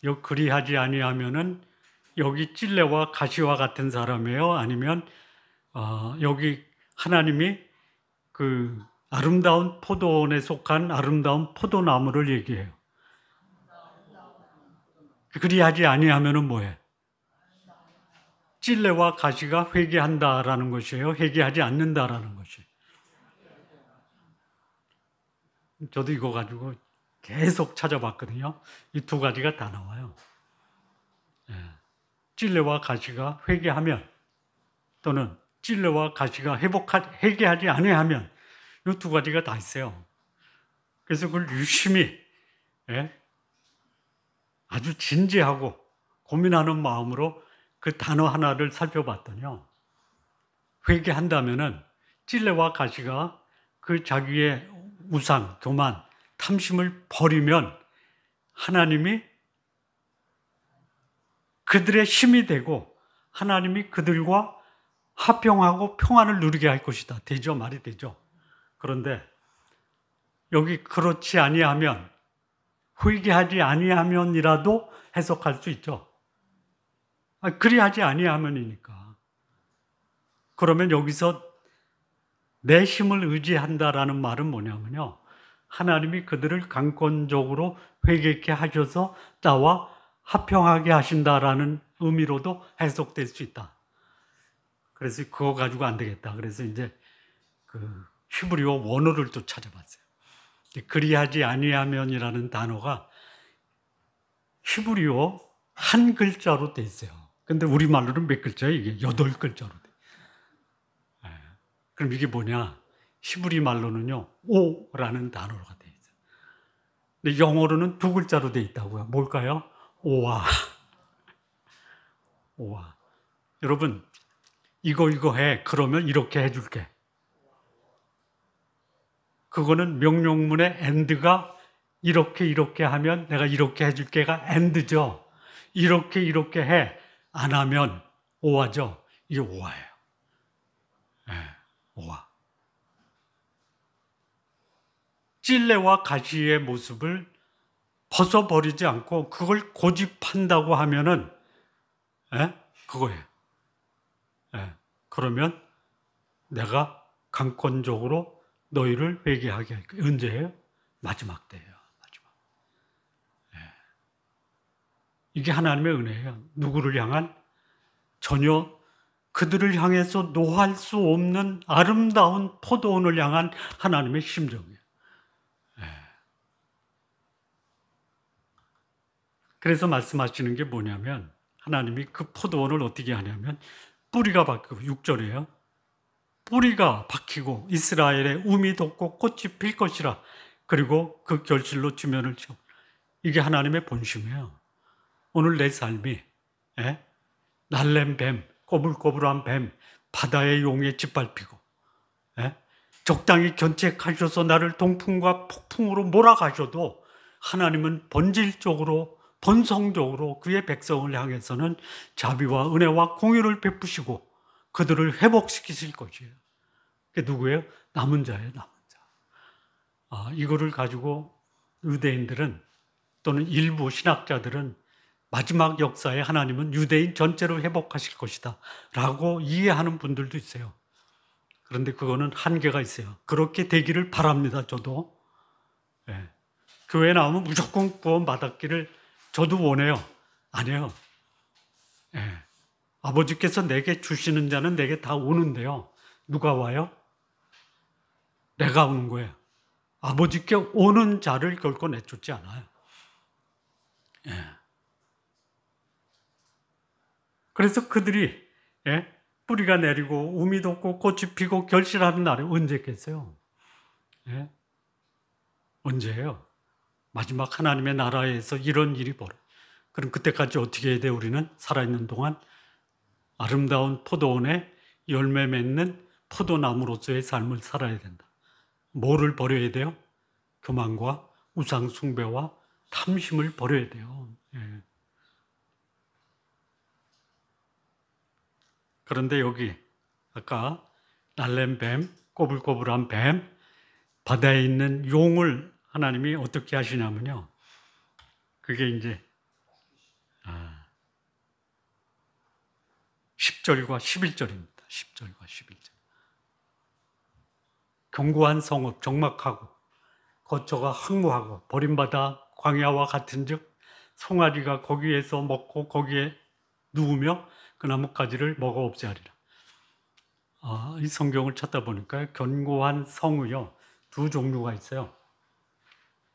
요 그리하지 아니하면은 여기 찔레와 가시와 같은 사람이에요? 아니면 여기 하나님이 그 아름다운 포도원에 속한 아름다운 포도나무를 얘기해요. 그리하지 아니하면은 뭐예요? 찔레와 가시가 회개한다라는 것이에요? 회개하지 않는다라는 것이에요? 저도 이거 가지고 계속 찾아봤거든요. 이 두 가지가 다 나와요. 찔레와 가시가 회개하면 또는 찔레와 가시가 회개하지 아니하면 이 두 가지가 다 있어요. 그래서 그걸 유심히 아주 진지하고 고민하는 마음으로 그 단어 하나를 살펴봤더니요. 회개한다면은 찔레와 가시가 그 자기의 우상, 교만, 탐심을 버리면 하나님이 그들의 힘이 되고 하나님이 그들과 화평하고 평안을 누리게 할 것이다. 되죠? 말이 되죠? 그런데 여기 그렇지 아니하면 회개하지 아니하면이라도 해석할 수 있죠. 그리하지 아니하면이니까. 그러면 여기서 내 힘을 의지한다라는 말은 뭐냐면요. 하나님이 그들을 강권적으로 회개케 하셔서 나와 화평하게 하신다라는 의미로도 해석될 수 있다. 그래서 그거 가지고 안 되겠다. 그래서 이제 그 히브리어 원어를 또 찾아봤어요. 그리하지 아니하면이라는 단어가 히브리어 한 글자로 돼 있어요. 근데 우리말로는 몇 글자예요? 이게 8글자로 돼. 그럼 이게 뭐냐? 히브리 말로는요, 오라는 단어가 돼 있어요. 근데 영어로는 2글자로 돼 있다고요. 뭘까요? 오와. 오와. 여러분, 이거 해. 그러면 이렇게 해줄게. 그거는 명령문의 and가 이렇게 하면 내가 이렇게 해줄게가 and죠. 이렇게 해. 안 하면 오와죠. 이게 오와예요. 네, 오와. 찔레와 가시의 모습을 벗어버리지 않고 그걸 고집한다고 하면은 그거예요. 그러면 내가 강권적으로 너희를 회개하게 할 거예요. 언제예요? 마지막 때예요. 마지막. 이게 하나님의 은혜예요. 누구를 향한? 전혀 그들을 향해서 노할 수 없는 아름다운 포도원을 향한 하나님의 심정이에요. 그래서 말씀하시는 게 뭐냐면 하나님이 그 포도원을 어떻게 하냐면 뿌리가 바뀌고 6절이에요. 뿌리가 박히고 이스라엘의 움이 돋고 꽃이 필 것이라. 그리고 그 결실로 지면을 채워. 이게 하나님의 본심이에요. 오늘 내 삶이 날랜 뱀, 꼬불꼬불한 뱀, 바다의 용에 짓밟히고 적당히 견책하셔서 나를 동풍과 폭풍으로 몰아가셔도 하나님은 본질적으로 본성적으로 그의 백성을 향해서는 자비와 은혜와 공의를 베푸시고 그들을 회복시키실 것이에요. 그게 누구예요? 남은 자예요. 남은 자. 이거를 가지고 유대인들은 또는 일부 신학자들은 마지막 역사에 하나님은 유대인 전체를 회복하실 것이다 라고 이해하는 분들도 있어요. 그런데 그거는 한계가 있어요. 그렇게 되기를 바랍니다. 저도. 교회 나오면 무조건 구원받았기를 저도 원해요. 아니에요. 아버지께서 내게 주시는 자는 내게 다 오는데요. 누가 와요? 내가 오는 거예요. 아버지께 오는 자를 결코 내쫓지 않아요. 그래서 그들이 뿌리가 내리고 우미 돋고 꽃이 피고 결실하는 날이 언제겠어요? 언제예요? 마지막 하나님의 나라에서 이런 일이 벌어요. 그럼 그때까지 어떻게 해야 돼? 우리는 살아있는 동안 아름다운 포도원에 열매 맺는 포도나무로서의 삶을 살아야 된다. 뭐를 버려야 돼요? 교만과 우상 숭배와 탐심을 버려야 돼요. 그런데 여기 아까 날랜 뱀, 꼬불꼬불한 뱀, 바다에 있는 용을 하나님이 어떻게 하시냐면요. 그게 이제 10절과 11절입니다. 10절과 11절. 견고한 성읍, 적막하고 거처가 황무하고 버림받아 광야와 같은즉 송아지가 거기에서 먹고 거기에 누우며 그 나뭇가지를 먹어 없애하리라. 이 성경을 찾다 보니까 견고한 성이요. 두 종류가 있어요.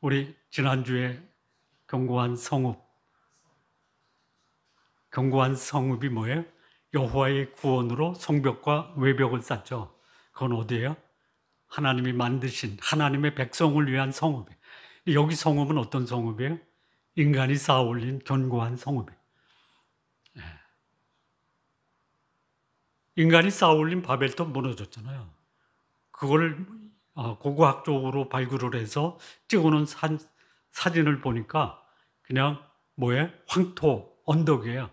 우리 지난주에 견고한 성읍. 견고한 성읍이 뭐예요? 여호와의 구원으로 성벽과 외벽을 쌓죠. 그건 어디예요? 하나님이 만드신 하나님의 백성을 위한 성읍이에요. 여기 성읍은 어떤 성읍이에요? 인간이 쌓아올린 견고한 성읍이에요. 인간이 쌓아올린 바벨도 무너졌잖아요. 그걸 고고학적으로 발굴을 해서 찍어놓은 사진을 보니까 그냥 뭐예요? 황토, 언덕이에요.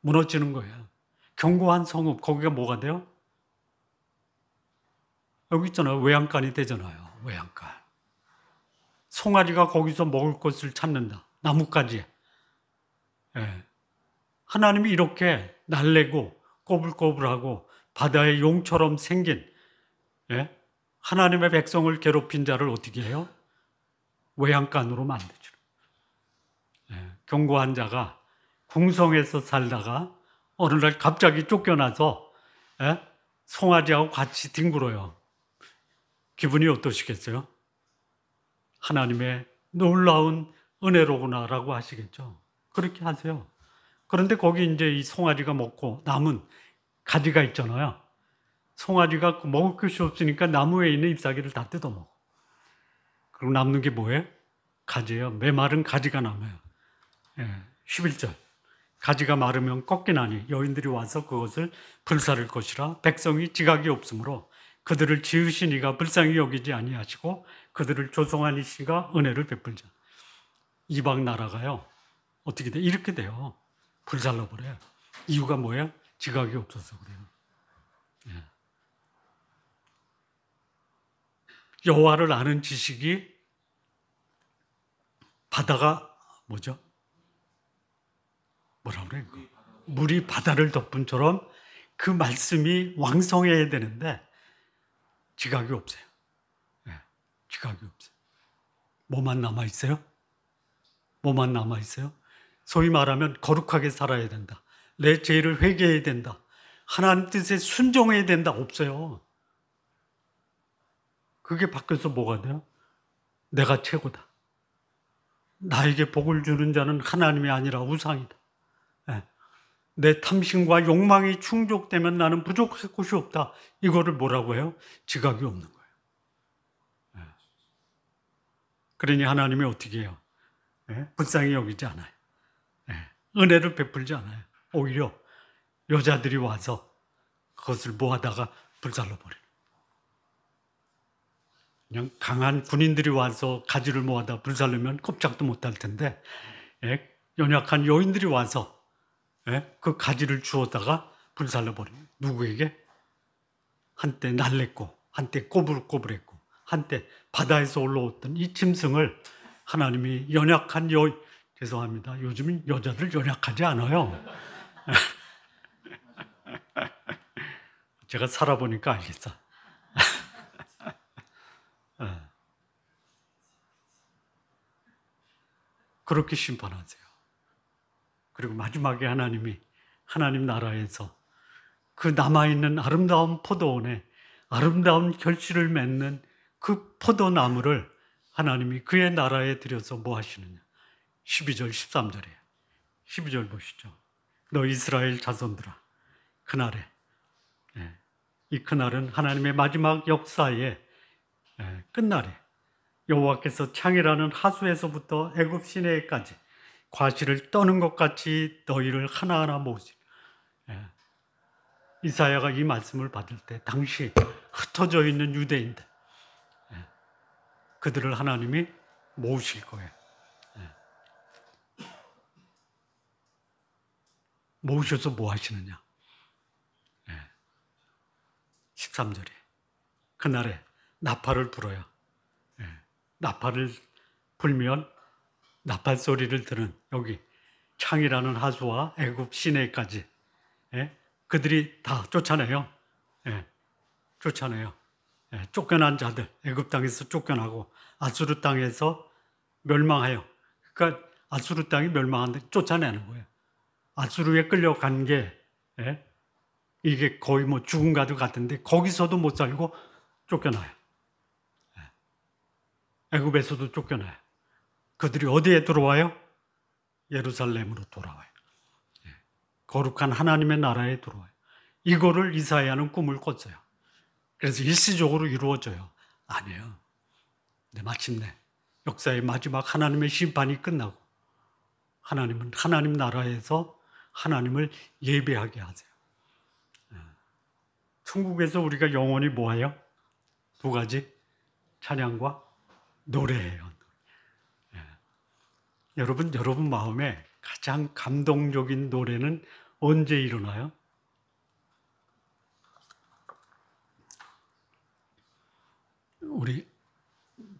무너지는 거예요. 견고한 성읍, 거기가 뭐가 돼요? 여기 있잖아요. 외양간이 되잖아요. 외양간. 송아지가 거기서 먹을 것을 찾는다. 나뭇가지. 하나님이 이렇게 날래고 꼬불꼬불하고 바다의 용처럼 생긴 하나님의 백성을 괴롭힌 자를 어떻게 해요? 외양간으로 만들죠. 견고한 자가 궁성에서 살다가 어느 날 갑자기 쫓겨나서 송아지하고 같이 뒹굴어요. 기분이 어떠시겠어요? 하나님의 놀라운 은혜로구나라고 하시겠죠. 그렇게 하세요. 그런데 거기 이제 이 송아지가 먹고 남은 가지가 있잖아요. 송아지가 먹을 것이 없으니까 나무에 있는 잎사귀를 다 뜯어먹어. 그리고 남는 게 뭐예요? 가지예요. 메마른 가지가 남아요. 11절. 가지가 마르면 꺾이나니 여인들이 와서 그것을 불사를 것이라. 백성이 지각이 없으므로 그들을 지으신 이가 불쌍히 여기지 아니하시고 그들을 조성한 이씨가 은혜를 베풀자. 이방 나라가요, 어떻게 돼? 이렇게 돼요. 불살라 버려요. 이유가 뭐예요? 지각이 없어서 그래요. 예. 여호와를 아는 지식이 바다가 뭐죠? 뭐라 그래요? 물이 바다를 덮은처럼 그 말씀이 왕성해야 되는데 지각이 없어요. 예. 지각이 없어요. 뭐만 남아 있어요? 뭐만 남아 있어요? 소위 말하면 거룩하게 살아야 된다. 내 죄를 회개해야 된다. 하나님 뜻에 순종해야 된다. 없어요. 그게 바뀌어서 뭐가 돼요? 내가 최고다. 나에게 복을 주는 자는 하나님이 아니라 우상이다. 예. 내 탐심과 욕망이 충족되면 나는 부족할 곳이 없다. 이거를 뭐라고 해요? 지각이 없는 거예요. 예. 그러니 하나님이 어떻게 해요? 예? 불쌍히 여기지 않아요. 예. 은혜를 베풀지 않아요. 오히려 여자들이 와서 그것을 모아다가 불살라 버려요. 그냥 강한 군인들이 와서 가지를 모아다 불살르면 꼼짝도 못할 텐데, 예? 연약한 여인들이 와서, 예? 그 가지를 주워다가 불살라 버려요. 누구에게? 한때 날랬고, 한때 꼬불꼬불했고, 한때 바다에서 올라왔던 이 짐승을 하나님이 연약한 죄송합니다. 요즘은 여자들 연약하지 않아요. 제가 살아보니까 알겠어. 그렇게 심판하세요. 그리고 마지막에 하나님이 하나님 나라에서 그 남아있는 아름다운 포도원에 아름다운 결실을 맺는 그 포도나무를 하나님이 그의 나라에 들여서 뭐 하시느냐. 12절 13절이에요. 12절 보시죠. 너 이스라엘 자손들아, 그날에, 이 그날은 하나님의 마지막 역사의 끝날에 여호와께서 창이라는 하수에서부터 애굽 시내까지 과실을 떠는 것 같이 너희를 하나하나 모으시리. 이사야가 이 말씀을 받을 때 당시 흩어져 있는 유대인들, 그들을 하나님이 모으실 거예요. 모으셔서 뭐 하시느냐. 13절에 그날에 나팔을 불어요. 나팔을 불면 나팔 소리를 들은 여기 창이라는 하수와 애굽 시내까지 그들이 다 쫓아내요. 쫓아내요. 쫓겨난 자들, 애굽 땅에서 쫓겨나고 아수르 땅에서 멸망해요. 그러니까 아수르 땅이 멸망하는데 쫓아내는 거예요. 아수르에 끌려간 게 이게 거의 뭐 죽음과도 같은데 거기서도 못 살고 쫓겨나요. 애굽에서도 쫓겨나요. 그들이 어디에 들어와요? 예루살렘으로 돌아와요. 거룩한 하나님의 나라에 들어와요. 이거를 이사야는 꿈을 꿨어요. 그래서 일시적으로 이루어져요. 아니에요. 근데 마침내 역사의 마지막 하나님의 심판이 끝나고 하나님은 하나님 나라에서 하나님을 예배하게 하세요. 천국에서 우리가 영원히 뭐해요? 두 가지, 찬양과 노래예요. 여러분 마음에 가장 감동적인 노래는 언제 일어나요? 우리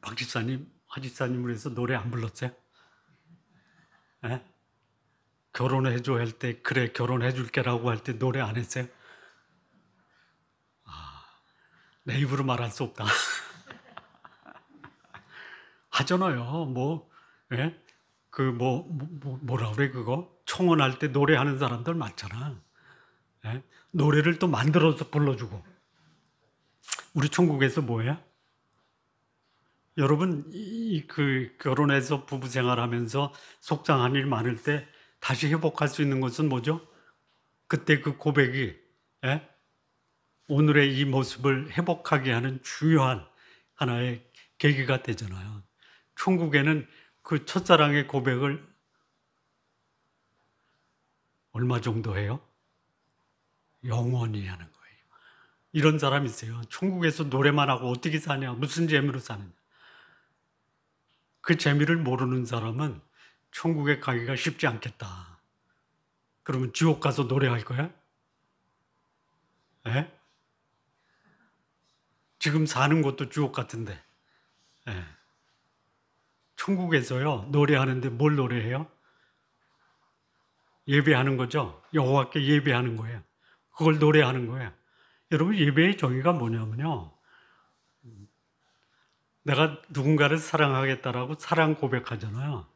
박 집사님, 하 집사님을 해서 노래 안 불렀어요? 결혼해줘 할 때, 그래 결혼해 줄게라고 할 때 노래 안 했어요? 내 입으로 말할 수 없다. 하잖아요. 뭐라 그래 그거? 청혼할 때 노래하는 사람들 많잖아. 노래를 또 만들어서 불러주고. 우리 천국에서 뭐야? 여러분 그 결혼해서 부부 생활하면서 속상한 일 많을 때 다시 회복할 수 있는 것은 뭐죠? 그때 그 고백이 오늘의 이 모습을 회복하게 하는 중요한 하나의 계기가 되잖아요. 천국에는 그 첫사랑의 고백을 얼마 정도 해요? 영원히 하는 거예요. 이런 사람이 있어요. 천국에서 노래만 하고 어떻게 사냐, 무슨 재미로 사느냐. 그 재미를 모르는 사람은 천국에 가기가 쉽지 않겠다. 그러면 지옥 가서 노래할 거야? 에? 지금 사는 것도 지옥 같은데. 에. 천국에서요, 노래하는데 뭘 노래해요? 예배하는 거죠. 여호와께 예배하는 거예요. 그걸 노래하는 거예요. 여러분, 예배의 정의가 뭐냐면요, 내가 누군가를 사랑하겠다라고 사랑 고백하잖아요.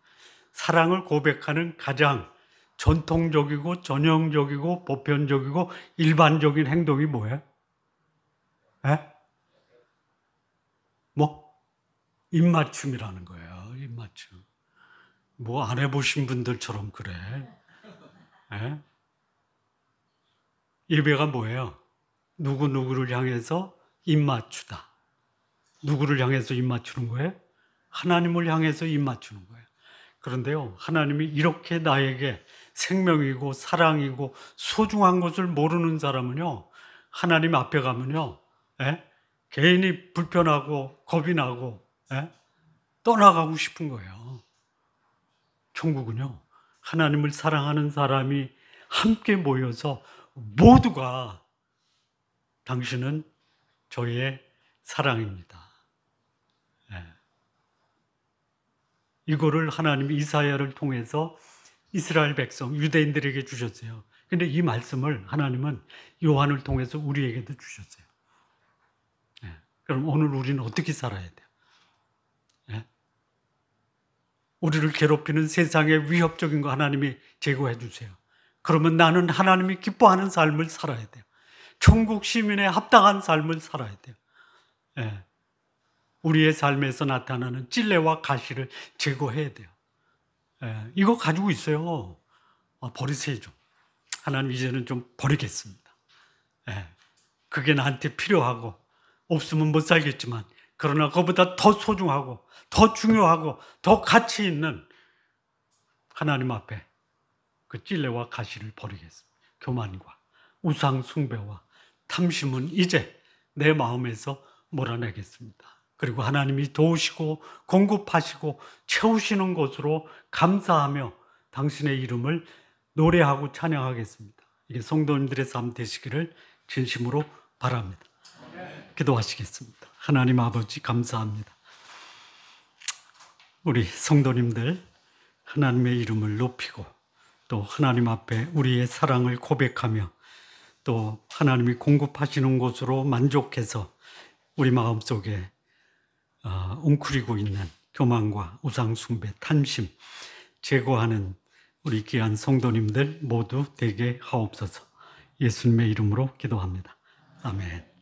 사랑을 고백하는 가장 전통적이고 전형적이고 보편적이고 일반적인 행동이 뭐예요? 에? 뭐? 입맞춤이라는 거예요. 입맞춤. 뭐 안 해보신 분들처럼 그래. 에? 예배가 뭐예요? 누구누구를 향해서 입맞추다. 누구를 향해서 입맞추는 거예요? 하나님을 향해서 입맞추는 거예요. 그런데요, 하나님이 이렇게 나에게 생명이고 사랑이고 소중한 것을 모르는 사람은요, 하나님 앞에 가면요, 괜히 불편하고 겁이 나고 떠나가고 싶은 거예요. 천국은요, 하나님을 사랑하는 사람이 함께 모여서 모두가 당신은 저의 사랑입니다. 이거를 하나님이 이사야를 통해서 이스라엘 백성, 유대인들에게 주셨어요. 근데 이 말씀을 하나님은 요한을 통해서 우리에게도 주셨어요. 그럼 오늘 우리는 어떻게 살아야 돼요? 우리를 괴롭히는 세상의 위협적인 거 하나님이 제거해 주세요. 그러면 나는 하나님이 기뻐하는 삶을 살아야 돼요. 천국 시민에 합당한 삶을 살아야 돼요. 우리의 삶에서 나타나는 찔레와 가시를 제거해야 돼요. 이거 가지고 있어요. 버리세요. 하나님 이제는 좀 버리겠습니다. 그게 나한테 필요하고 없으면 못 살겠지만 그러나 그보다 더 소중하고 더 중요하고 더 가치 있는 하나님 앞에 그 찔레와 가시를 버리겠습니다. 교만과 우상 숭배와 탐심은 이제 내 마음에서 몰아내겠습니다. 그리고 하나님이 도우시고 공급하시고 채우시는 것으로 감사하며 당신의 이름을 노래하고 찬양하겠습니다. 이게 성도님들의 삶 되시기를 진심으로 바랍니다. 기도하시겠습니다. 하나님 아버지 감사합니다. 우리 성도님들 하나님의 이름을 높이고 또 하나님 앞에 우리의 사랑을 고백하며 또 하나님이 공급하시는 것으로 만족해서 우리 마음속에 웅크리고 있는 교만과 우상숭배, 탐심 제거하는 우리 귀한 성도님들 모두 되게 하옵소서. 예수님의 이름으로 기도합니다. 아멘.